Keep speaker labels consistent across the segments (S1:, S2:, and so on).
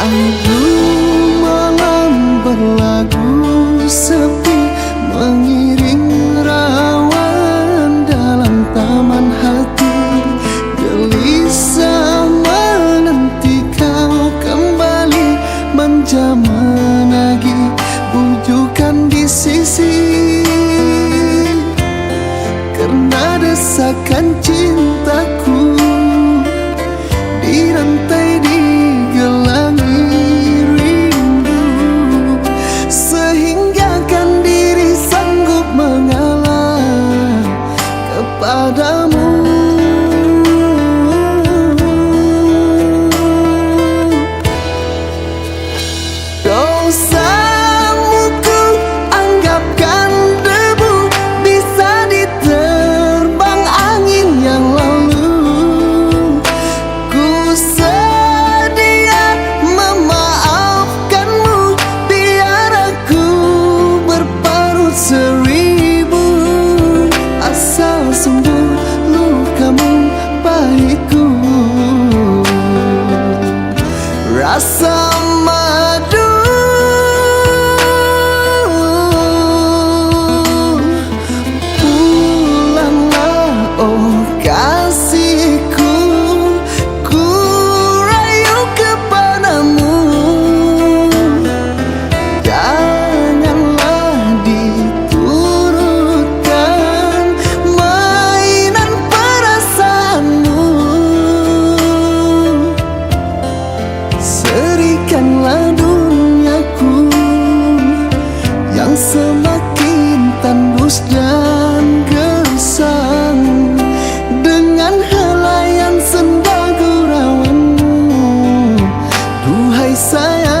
S1: Aduh, malam berlagu sepi, mengiring rawan dalam taman hati. Gelisah menanti kau kembali, manja menagih bujukan di sisi. Karena desakan cintaku dirantai digelangi rindu, sehingga kan diri sanggup mengalah kepadamu. Dosamu ku anggapkan debu, bisa diterbang angin yang lalu. Ku sedia memaafkanmu, biar aku berparut seribu. Asal sembuh lukamu baikku, rasa madu. Pulanglah oh kasihku, ku rayu kepadamu. Janganlah diturutkan mainan perasaanmu. Serikanlah duniaku yang semakin tandus dan gersang dengan helaian senda gurauanmu. Duhai sayang,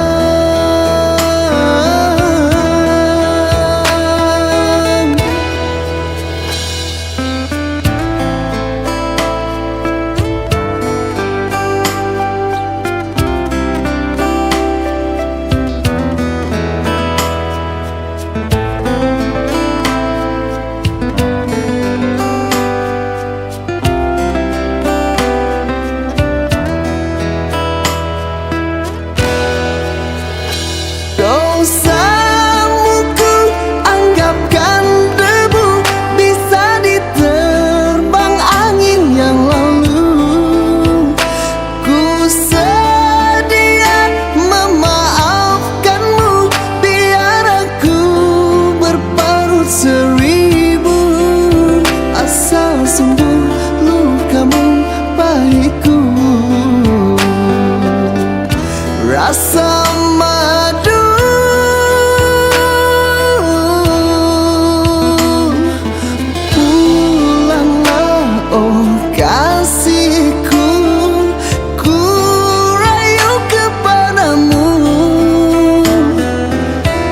S1: dosamu ku anggapkan debu, bisa diterbang angin yang lalu. Ku sedia memaafkanmu, biar aku berparut seribu. Asal sembuh lukamu baikku, rasa madu. Pulanglah oh kasihku, ku rayu kepadamu.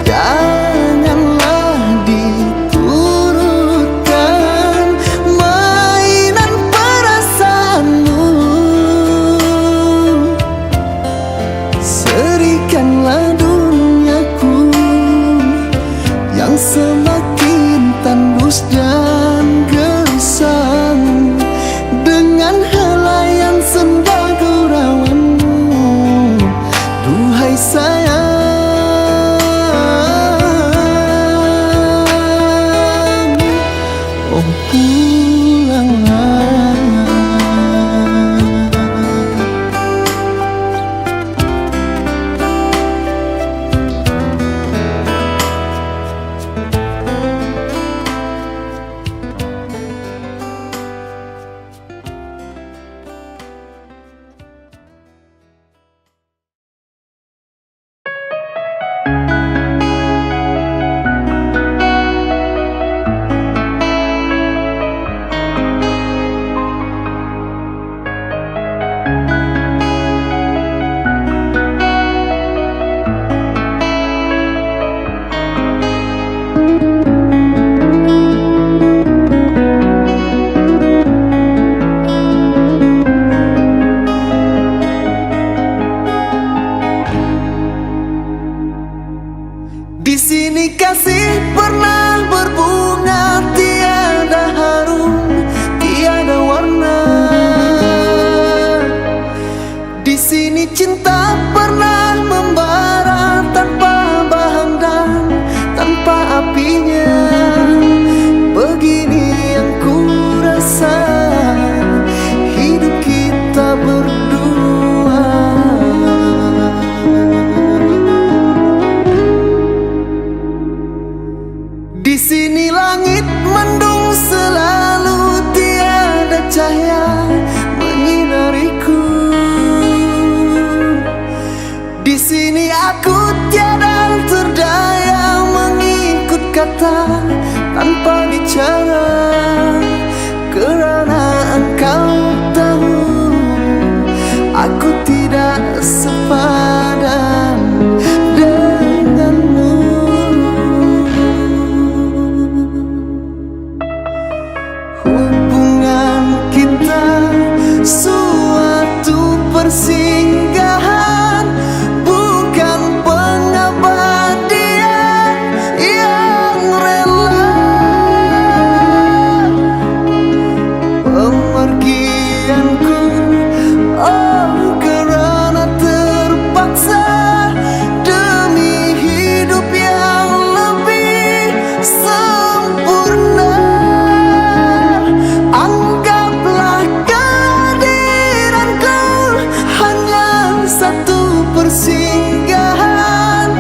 S1: Janganlah diturutkan mainan perasaanmu. Serikanlah duniaku yang semakin tandus dan gersang dengan helaian senda gurauanmu. Duhai sayang, oh pulanglah. jadinya. Begini yang ku rasa, hidup kita berdua. Di sini langit mendung selalu, tiada cahaya menyinariku. Di sini aku tiada terdaya mengikut kata tanpa bicara, kerana engkau tahu aku tidak sepadan denganmu. Hubungan kita suatu persinggahan, bukan pengabadian yang rela. Pemergianku, oh kerana terpaksa, demi hidup yang lebih sempurna. Anggaplah kehadiranku hanya satu persinggahan.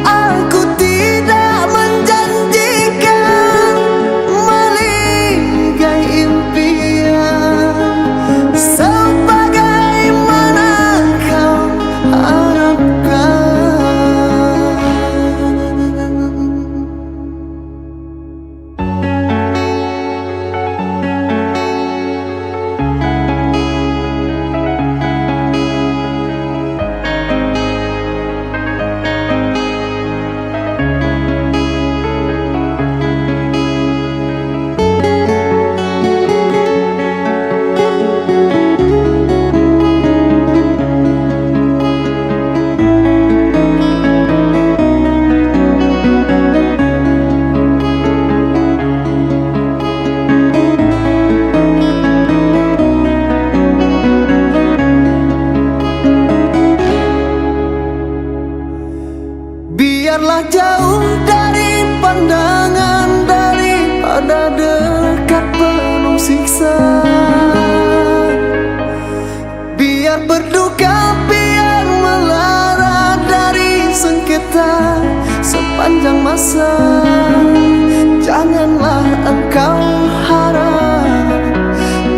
S1: Aku tidak menjanjikan meligai impian sebagaimana kau harapkan. Biarlah jauh dari pandangan daripada dekat penuh siksa. Biar berduka, biar melara dari sengketa sepanjang masa. Janganlah engkau harap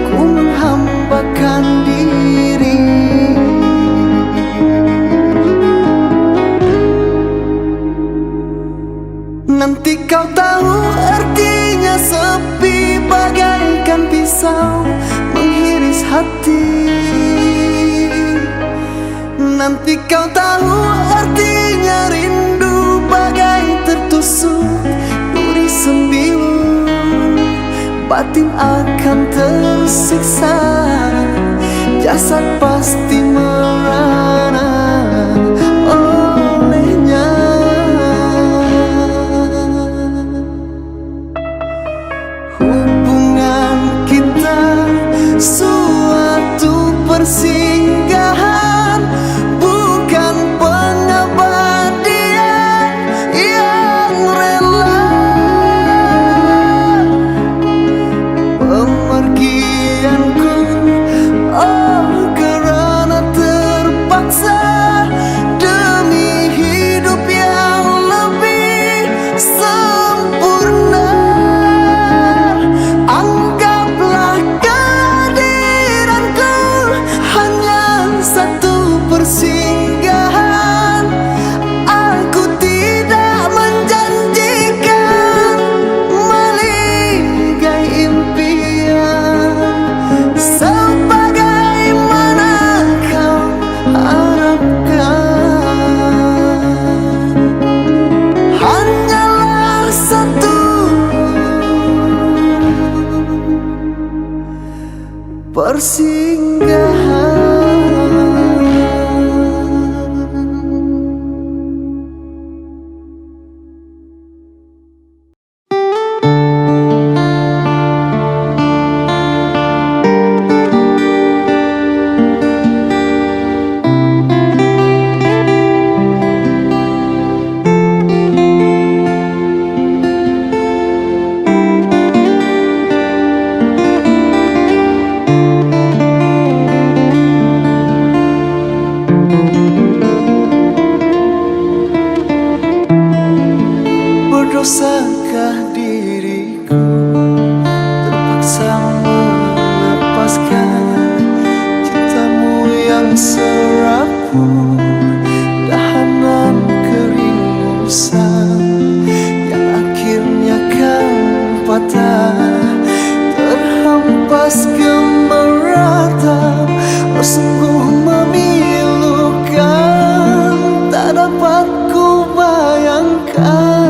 S1: ku menghambakan diri. Nanti kau tahu artinya sepi, bagaikan pisau menghiris hati. Nanti kau tahu artinya rindu, bagai tertusuk duri sembilu. Batin akan tersiksa, jasad pasti merana olehnya. Hubungan kita suatu persinggahan, bukan pengabadian yang rela. Pemergianku, oh kerana terpaksa, demi hidup yang lebih sempurna. Anggaplah kehadiranku hanya satu persinggahan. Aku tidak menjanjikan meligai impian sebagaimana kau harapkan. Hanyalah satu persinggahan. Memaksa diriku, terpaksa melepaskan cintamu yang serapuh, dahanan keringusan yang akhirnya kan patah, terhempas gemerata. Oh, sungguh memilukan, tak dapat ku bayangkan.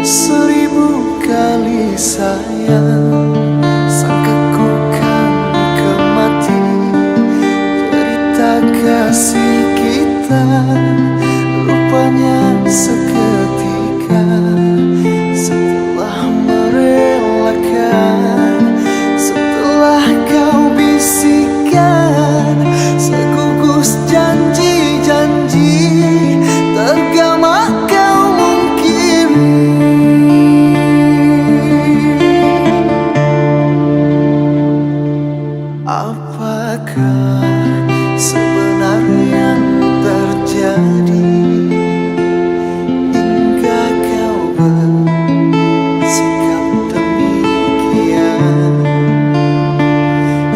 S1: Seribu kali sayang, sangka ku kan kemati cerita kasih kita, rupanya seketika setelah merelakan, setelah kau bisikan segugus janji-janji, tergama kau mungkiri. Apakah sebenarnya yang terjadi hingga kau bersikap demikian,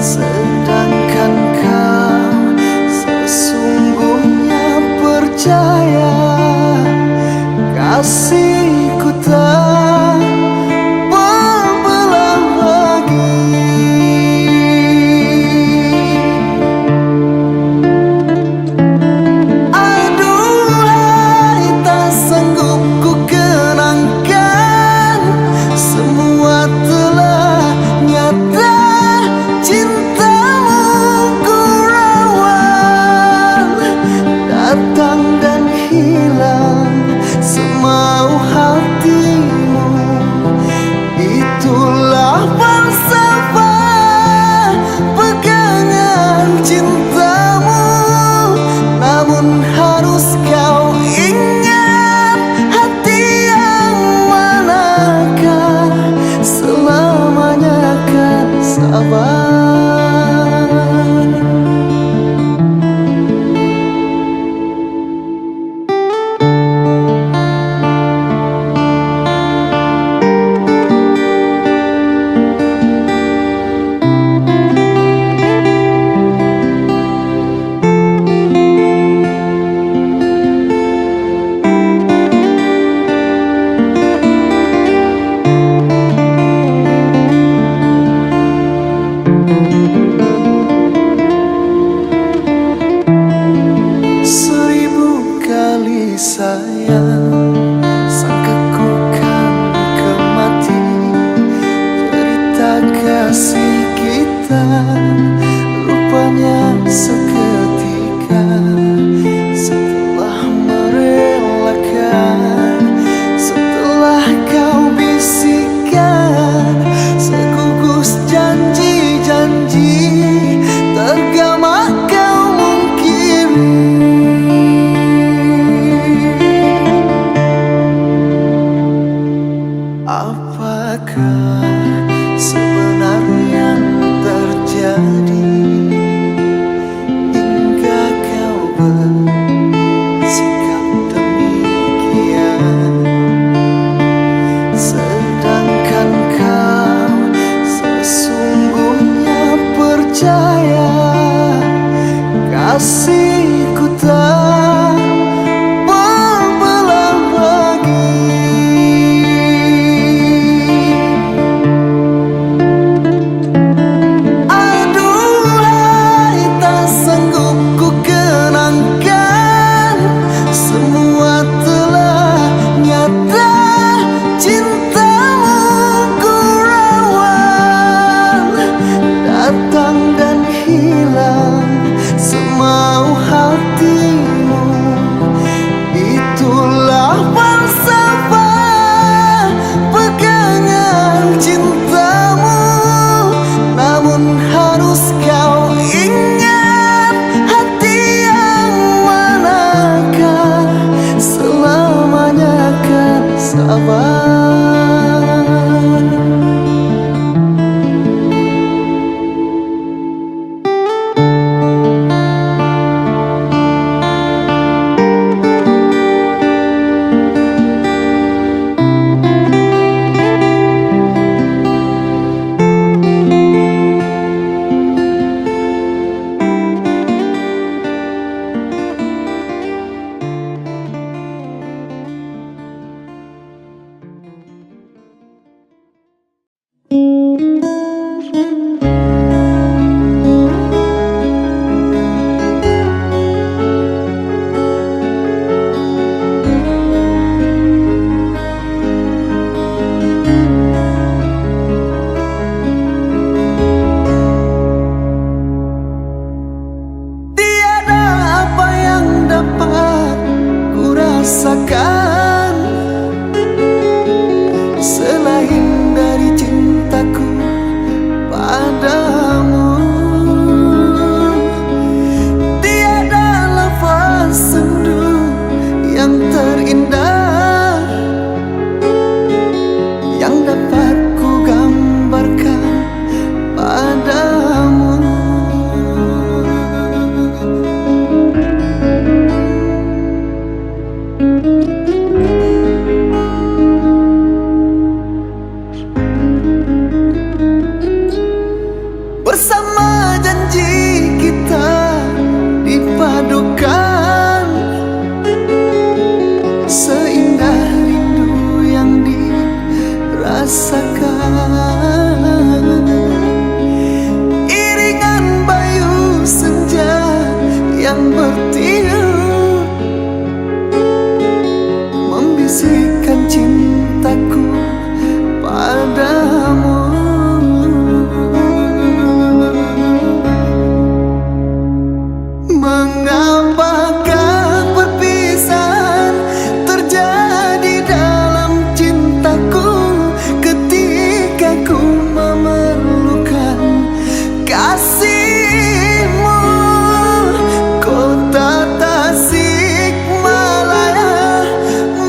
S1: sedangkan kau sesungguhnya percaya kasihku tak berbelah lagi. Datang dan hilang semau hatimu, itulah falsafah pegangan cintamu. Namun harus kau ingat, hati yang manakah selamanya akan sabar. Seribu kali sayang, sangka ku kan kemati cerita kasih kita, rupanya seketika setelah merelakan, setelah kau bisikan segugus janji-janji, tergama kau mungkiri. Apakah sebenarnya yang terjadi hingga kau bersikap demikian, sedangkan kau sesungguhnya percaya kasihku tak berbelah lagi. rasakan iringan bayu senja yang bertiup membisikkan cintaku padamu. Mengapakah perpisahan terjadi dalam cintaku ketika ku memerlukan kasihmu? Kota Tasikmalaya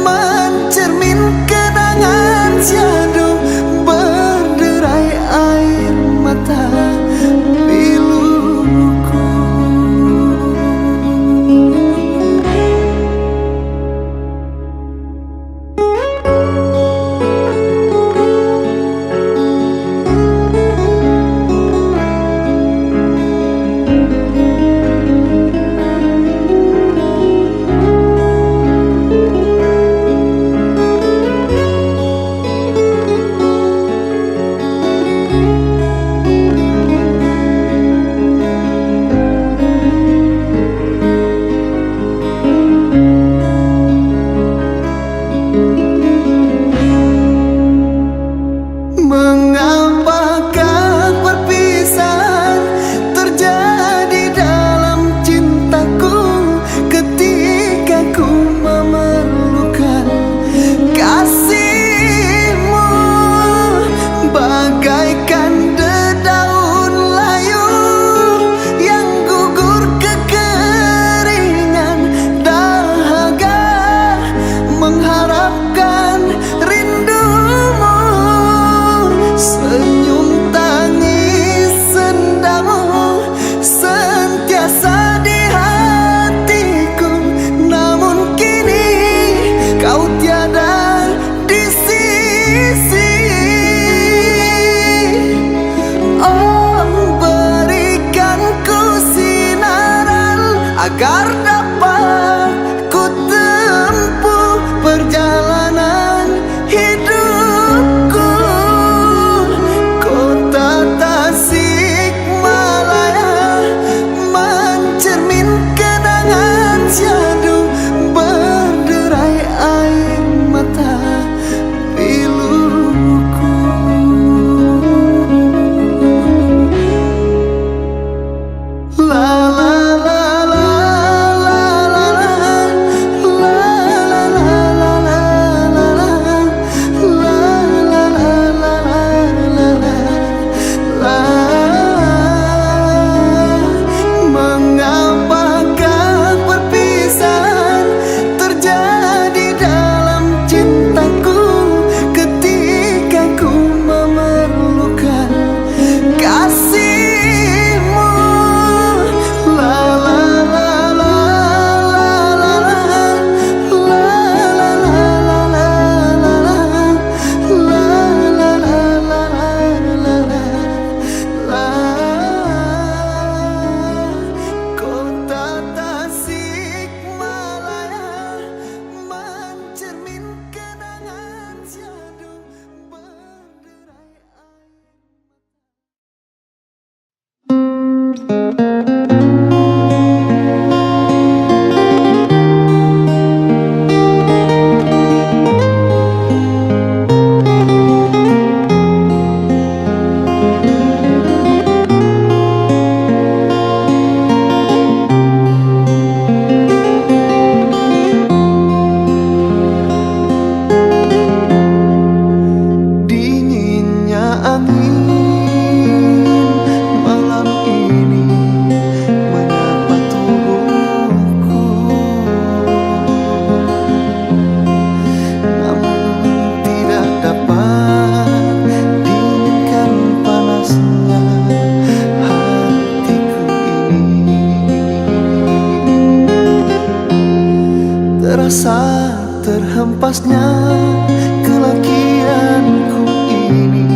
S1: mencermin kenangan syahdu berderai air mata piluku. Mengapakah perpisahan terjadi dalam cintaku ketika ku memerlukan kasihmu? Bagaikan dedaun layu yang gugur kekeringan dahaga mengharapkan rindumu. Senyum tangis sendamu sentiasa di hatiku, namun kini kau tiada di sisi. Oh, berikanku sinaran agar dapat ku tempuh perjalanan hidupku. Kota Tasikmalaya mencermin kenangan syahdu berderai air mata piluku. La la la la la la la la la la la. Mengapakah perpisahan terjadi dalam cintaku ketika ku memerlukan kasihmu? La la la la la la la Kota Tasikmalaya mencermin kenangan syahdu berderai air. Dinginnya angin malam ini menyapa tubuhku, namun tidak dapat dinginkan panasnya hatiku ini. Terasa terhempasnya kelakianku ini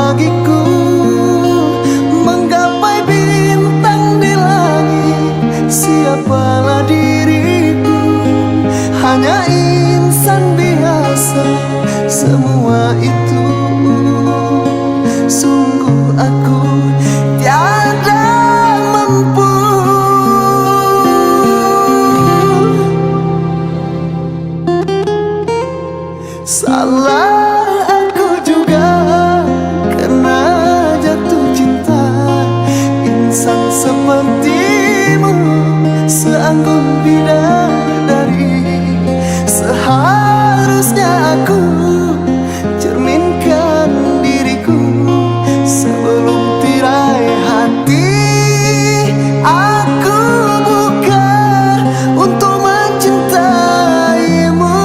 S1: bagiku menggapai bintang di langit. Siapalah diriku, hanya insan biasa. Semua itu sungguh aku tiada mampu. Salah aku juga karena jatuh cinta. Insan sepertimu seanggun bidadari. Seharusnya aku cerminkan diriku sebelum tirai hati aku buka untuk mencintaimu.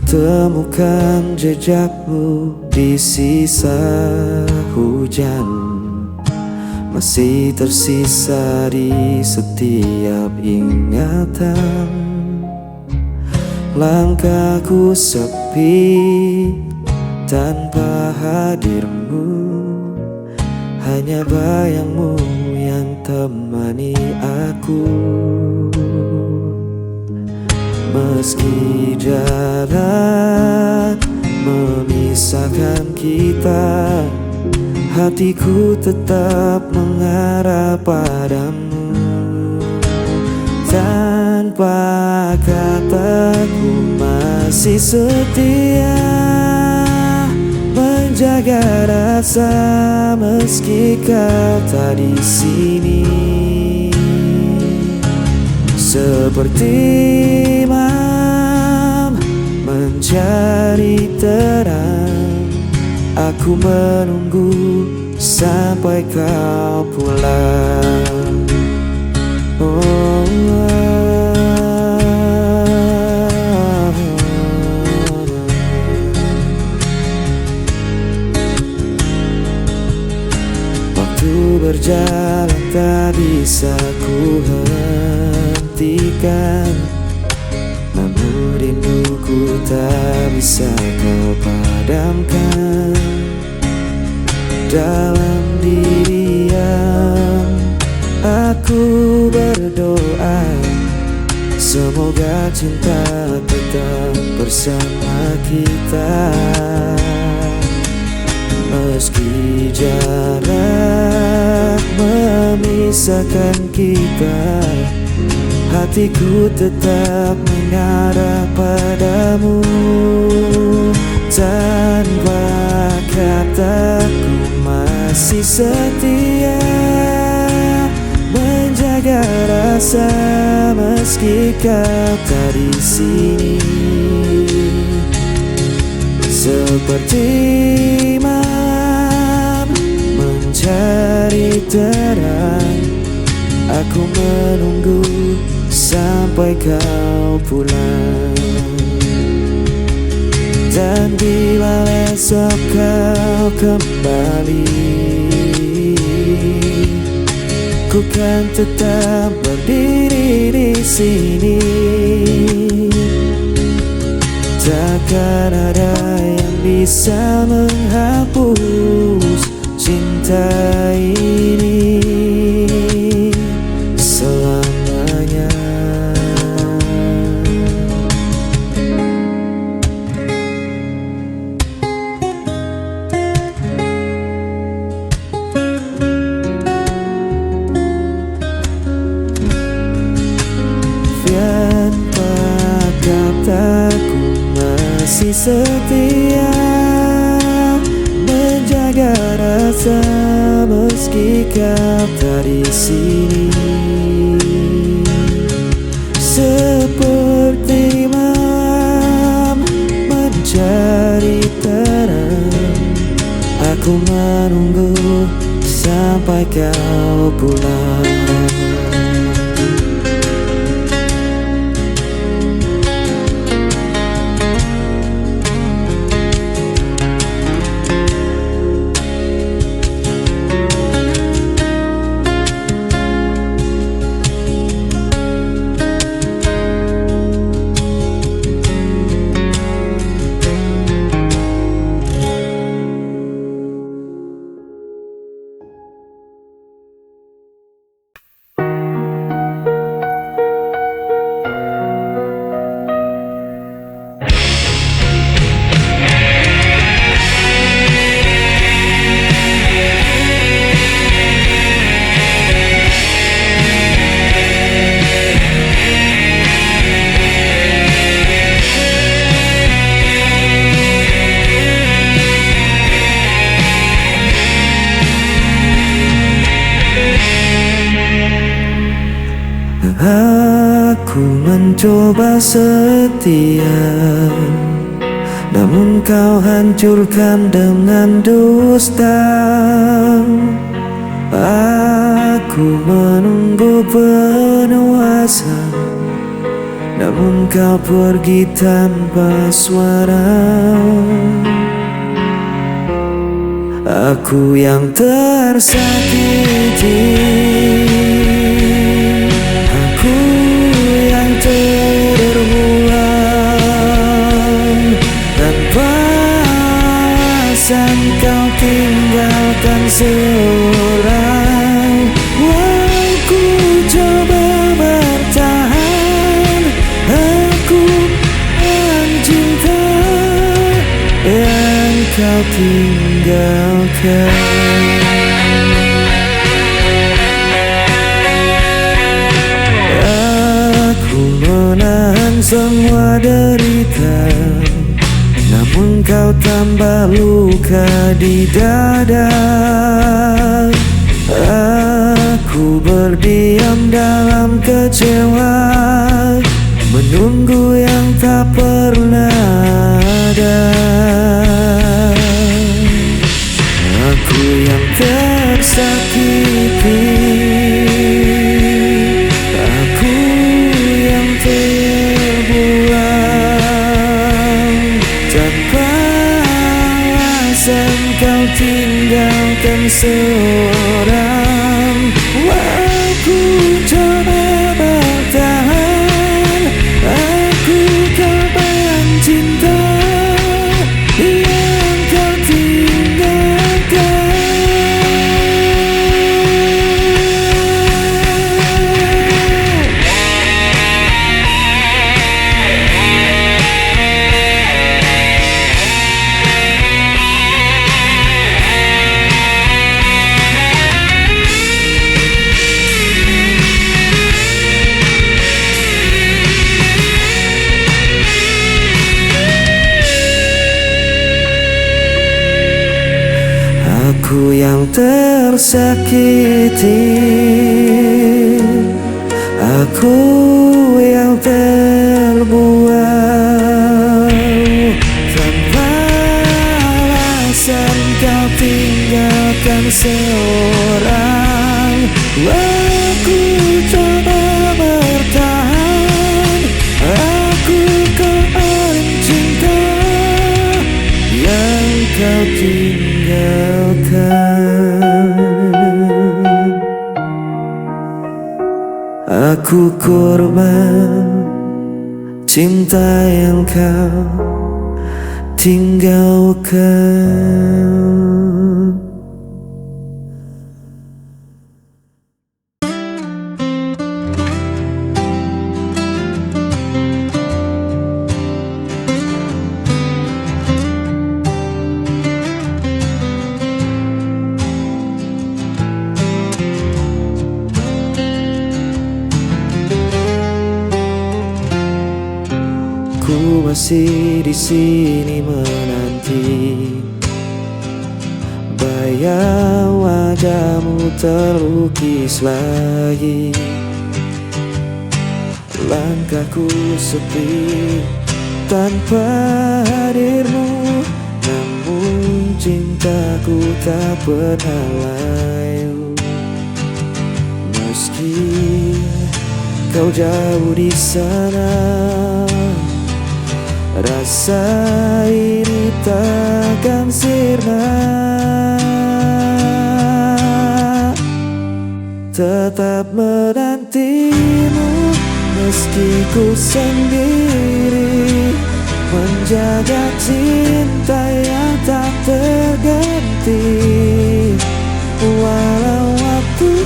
S2: Temukan jejakmu di sisa hujan, masih tersisa di setiap ingatan. Langkahku sepi tanpa hadirmu, hanya bayangmu yang temani aku. Meski jarak memisahkan kita, hatiku tetap mengarah padamu. Tanpa kataku masih setia menjaga rasa meski kau tak di sini. Seperti imam mencari terang, aku menunggu sampai kau pulang. Waktu berjalan tak bisa ku hentikan, namun rinduku tak bisa kau padamkan. Dalam diam aku berdoa, semoga cinta tetap bersama kita. Meski jarak memisahkan kita, hatiku tetap mengarah padamu. Tanpa kataku masih setia menjaga rasa meski kau tak di sini. Seperti imam mencari terang, aku menunggu sampai sampai kau pulang. Dan bila esok kau kembali, ku kan tetap berdiri di sini. Takkan ada yang bisa menghapus cinta ini selamanya. Tanpa kataku masih setia menjaga rasa meski kau tak di sini. Seperti malam mencari terang, aku menunggu sampai kau pulang. Aku mencoba setia, namun kau hancurkan dengan dusta. Aku menunggu penuh asa, namun kau pergi tanpa suara. Aku yang tersakiti, terbuang tanpa alasan kau tinggalkan seorang. Aku coba bertahan, aku mencinta yang kau tinggalkan. Menahan semua derita, namun kau tambah luka di dada. Aku berdiam dalam kecewa, menunggu yang tak pernah ada. Aku yang tersakiti, kau tinggalkan seorang. Aku coba bertahan, aku korban cinta yang kau tinggalkan. Aku yang tersakiti, aku yang terbuang tanpa alasan kau tinggalkan seorang. Aku coba bertahan, kau tinggalkan. Aku korban cinta yang kau tinggalkan. Ku masih di sini menanti, bayang wajahmu terlukis lagi. Langkahku sepi tanpa hadirmu, namun cintaku tak pernah layu. Meski kau jauh di sana, rasa ini takkan sirna. Tetap menantimu meski ku sendiri, menjaga cinta yang tak terganti. Walau waktu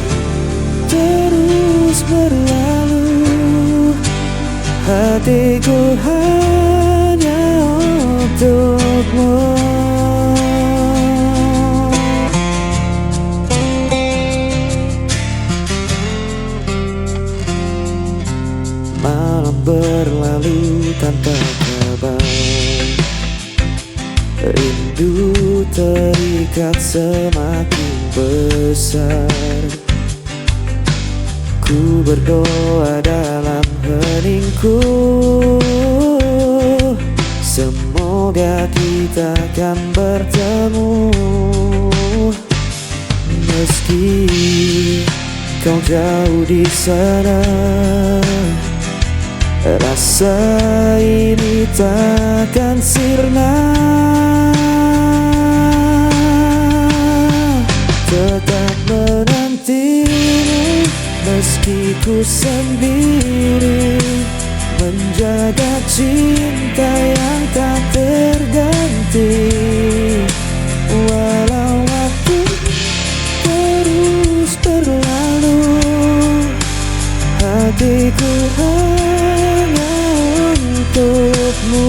S2: terus berlalu, hatiku hanya untukmu. Malam berlalu tanpa kabar, rindu terikat semakin besar. Ku berdoa dalam heningku, semoga kita akan bertemu. Meski kau jauh di sana, rasa ini takkan sirna. Tetap menantimu meski ku sendiri, menjaga cinta yang tak terganti. Walau waktu terus berlalu, hatiku hanya untukmu.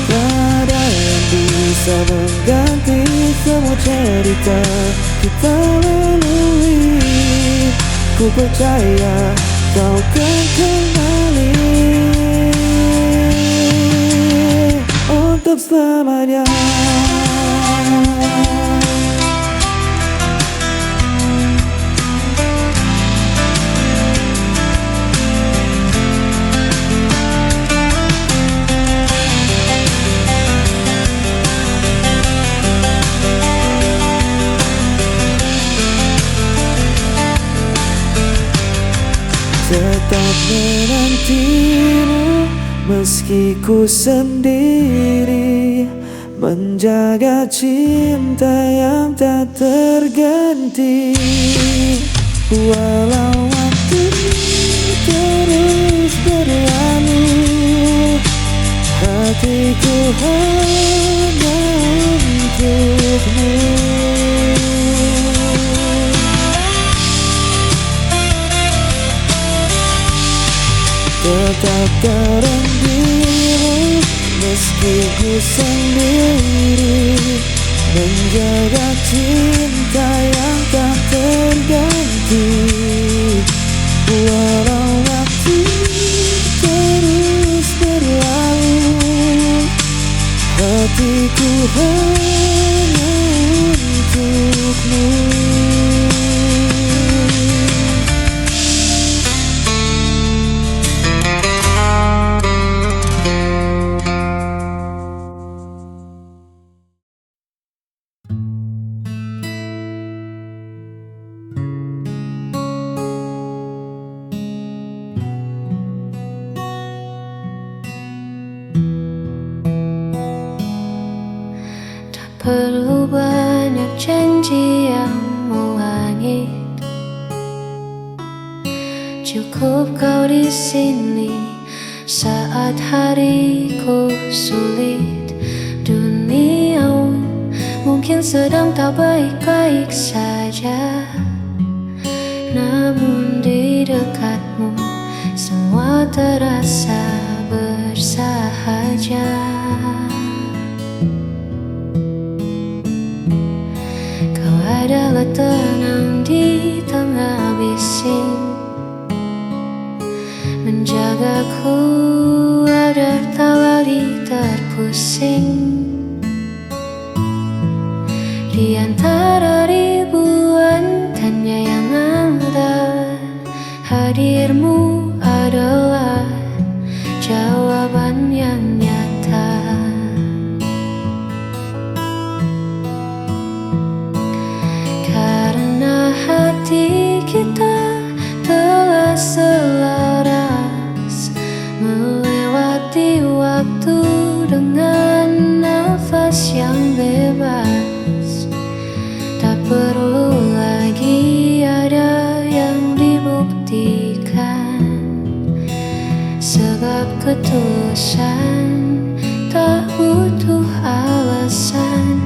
S2: Tak ada yang bisa mengganti semua cerita kita lalui. Ku percaya kau kan kembali untuk selamanya. Tetap menantimu meski ku sendiri, menjaga cinta yang tak terganti. Walau waktu terus berlalu, hatiku hanya untukmu. Tetap terendam meski ku sendiri, menjaga cinta yang tak terganti. Walau waktu terus berlalu, hatiku hanya untukmu.
S3: Cukup kau di sini saat hariku sulit. Dunia mungkin sedang tak baik-baik saja, namun di dekatmu semua terasa bersahaja. Kau adalah tenang di tengah bising, menjagaku agar tak lagi terpusing. Di antara ribuan tanya yang ada, hadirmu adalah jawaban yang nyata. Karena hati kita telah selaras melewati waktu dengan nafas yang bebas. Tak perlu lagi ada yang dibuktikan, sebab ketulusan tak butuh alasan.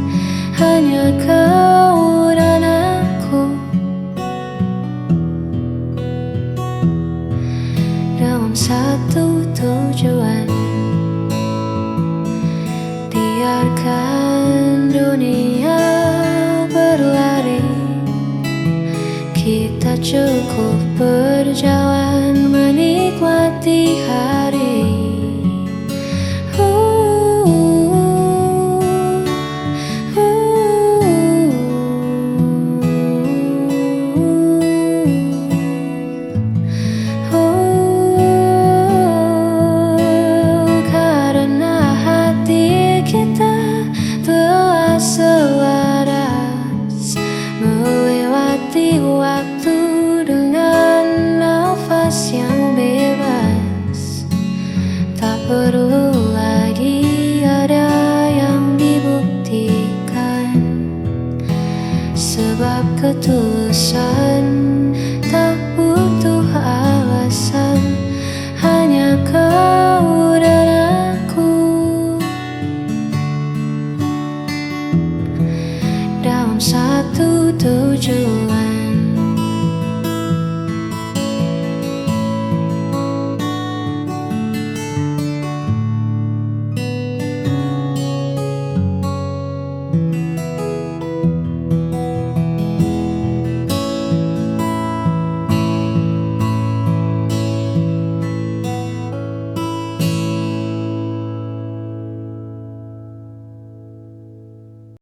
S3: Hanya kau dan aku dalam satu tujuan. Biarkan dunia berlari, kita cukup berjalan.